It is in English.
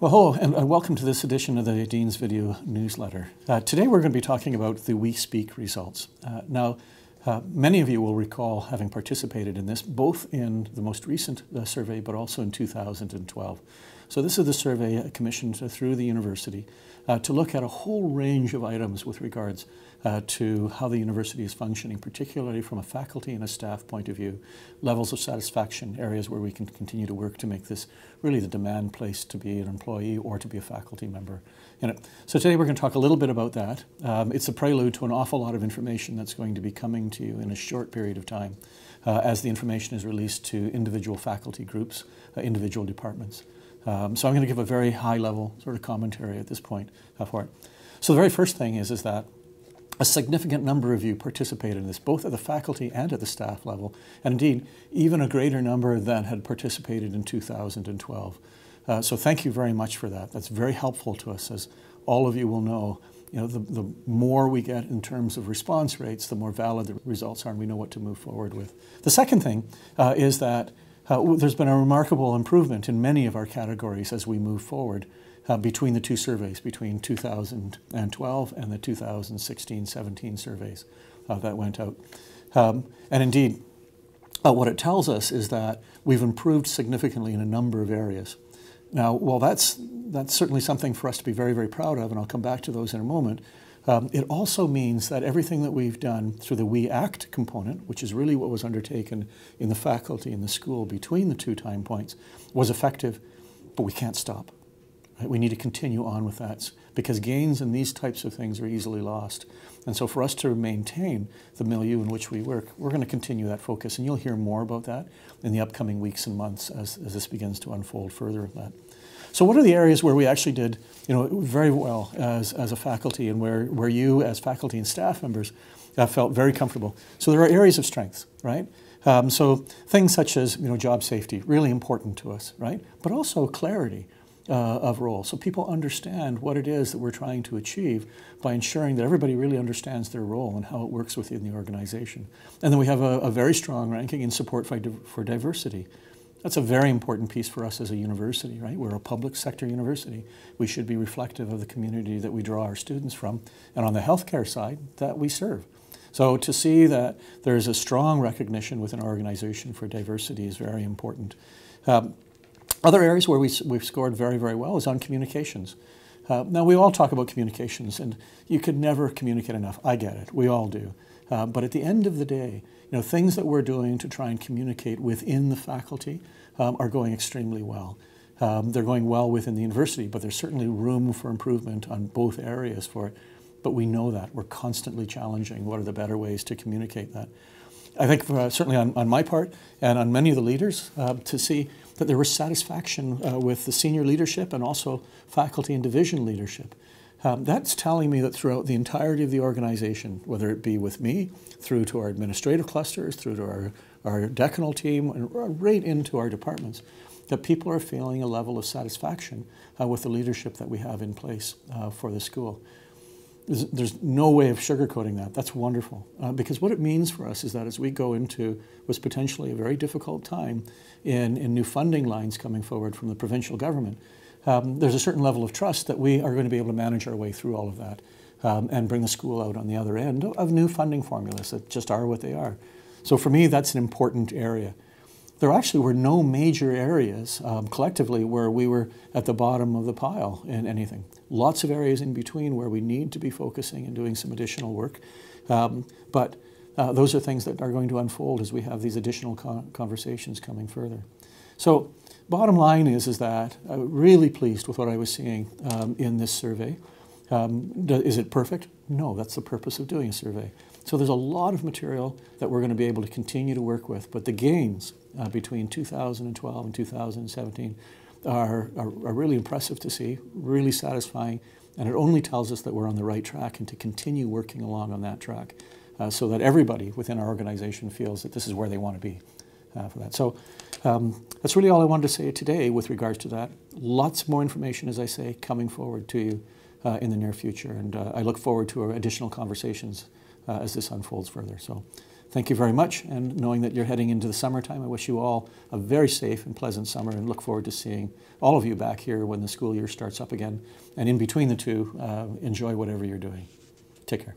Well, hello, and welcome to this edition of the Dean's Video Newsletter. Today we're going to be talking about the We Speak results. Many of you will recall having participated in this, both in the most recent survey, but also in 2012. So this is the survey commissioned through the university to look at a whole range of items with regards to how the university is functioning, particularly from a faculty and a staff point of view, levels of satisfaction, areas where we can continue to work to make this really the demand place to be an employee or to be a faculty member in it. So today we're going to talk a little bit about that. It's a prelude to an awful lot of information that's going to be coming to you in a short period of time as the information is released to individual faculty groups, individual departments. So I'm going to give a very high-level sort of commentary at this point for it. So the very first thing is that a significant number of you participated in this, both at the faculty and at the staff level, and indeed, even a greater number than had participated in 2012. So thank you very much for that. That's very helpful to us, as all of you will know. The more we get in terms of response rates, the more valid the results are, and we know what to move forward with. The second thing is that there's been a remarkable improvement in many of our categories as we move forward between the two surveys, between 2012 and the 2016-17 surveys that went out. And indeed, what it tells us is that we've improved significantly in a number of areas. Now, while that's certainly something for us to be very, very proud of, and I'll come back to those in a moment, it also means that everything that we've done through the We Act component, which is really what was undertaken in the faculty and the school between the two time points, was effective, but we can't stop. Right? We need to continue on with that because gains in these types of things are easily lost. And so for us to maintain the milieu in which we work, we're going to continue that focus, and you'll hear more about that in the upcoming weeks and months as this begins to unfold further of that. So what are the areas where we actually did very well as a faculty, and where you as faculty and staff members felt very comfortable? So there are areas of strength, right? So things such as job safety, really important to us, right? But also clarity of role. So people understand what it is that we're trying to achieve by ensuring that everybody really understands their role and how it works within the organization. And then we have a very strong ranking in support for diversity. That's a very important piece for us as a university, right? We're a public sector university. We should be reflective of the community that we draw our students from, and on the healthcare side, that we serve. So to see that there's a strong recognition within our organization for diversity is very important. Other areas where we've scored very, very well is on communications. Now, we all talk about communications, and you could never communicate enough. I get it. We all do. But at the end of the day, things that we're doing to try and communicate within the faculty are going extremely well. They're going well within the university, but there's certainly room for improvement on both areas for it. But we know that. We're constantly challenging what are the better ways to communicate that. I think certainly on my part and on many of the leaders to see that there was satisfaction with the senior leadership and also faculty and division leadership. That's telling me that throughout the entirety of the organization, whether it be with me, through to our administrative clusters, through to our decanal team, and right into our departments, that people are feeling a level of satisfaction with the leadership that we have in place for the school. There's no way of sugarcoating that. That's wonderful. Because what it means for us is that as we go into what's potentially a very difficult time in new funding lines coming forward from the provincial government, there's a certain level of trust that we are going to be able to manage our way through all of that and bring the school out on the other end of new funding formulas that just are what they are. So for me, that's an important area. There actually were no major areas collectively where we were at the bottom of the pile in anything. Lots of areas in between where we need to be focusing and doing some additional work. But those are things that are going to unfold as we have these additional conversations coming further. So bottom line is that I'm really pleased with what I was seeing in this survey. Is it perfect? No, that's the purpose of doing a survey. So there's a lot of material that we're going to be able to continue to work with, but the gains between 2012 and 2017 are really impressive to see, really satisfying, and it only tells us that we're on the right track and to continue working along on that track so that everybody within our organization feels that this is where they want to be for that. So that's really all I wanted to say today with regards to that. Lots more information, as I say, coming forward to you in the near future, and I look forward to additional conversations as this unfolds further. So thank you very much. And knowing that you're heading into the summertime, I wish you all a very safe and pleasant summer and look forward to seeing all of you back here when the school year starts up again. And in between the two, enjoy whatever you're doing. Take care.